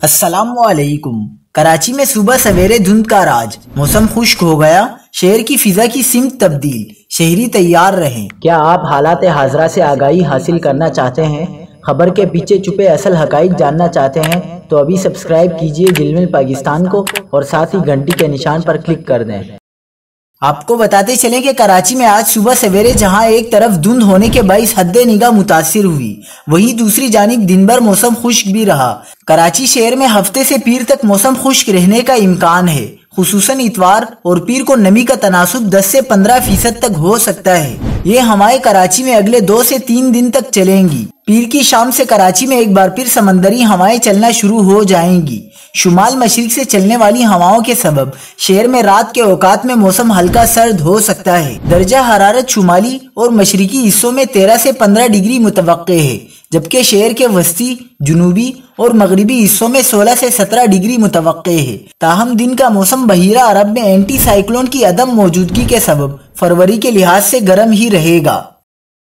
السلام علیکم۔ کراچی میں صبح سویرے دھند کا راج، موسم خشک ہو گیا، شہر کی فضا کی سمت تبدیل، شہری تیار رہیں۔ کیا آپ حالات حاضرہ سے آگاہی حاصل کرنا چاہتے ہیں؟ خبر کے پیچھے چھپے اصل حقائق جاننا چاہتے ہیں تو ابھی سبسکرائب کیجئے جلمل پاکستان کو اور ساتھ ہی گھنٹی کے نشان پر کلک کر دیں۔ آپ کو بتاتے چلیں کہ کراچی میں آج صبح سویرے جہاں ایک طرف دھند ہونے کے باعث حد نگاہ متاثر ہوئی، وہیں دوسری جانب دن بھر موسم خشک بھی رہا۔ کراچی شہر میں ہفتے سے پیر تک موسم خشک رہنے کا امکان ہے، خصوصاً اتوار اور پیر کو نمی کا تناسب 10 سے 15% تک ہو سکتا ہے۔ یہ ہوائیں کراچی میں اگلے 2 سے 3 دن تک چلیں گی۔ پیر کی شام سے کراچی میں ایک بار پھر سمندری ہوائیں چلنا شروع ہو جائیں گی۔ شمال مشرق سے چلنے والی ہواؤں کے سبب شہر میں رات کے اوقات میں موسم ہلکا سرد ہو سکتا ہے۔ درجہ حرارت شمالی اور مشرقی حصوں میں 13 سے 15 ڈگری متوقع ہے، جبکہ شہر کے وسطی، جنوبی اور مغربی حصوں میں 16 سے 17 ڈگری متوقع ہے۔ تاہم دن کا موسم بحیرہ عرب میں اینٹی سائیکلون کی عدم موجودگی کے سبب فروری کے لحاظ سے گرم ہی رہے گا۔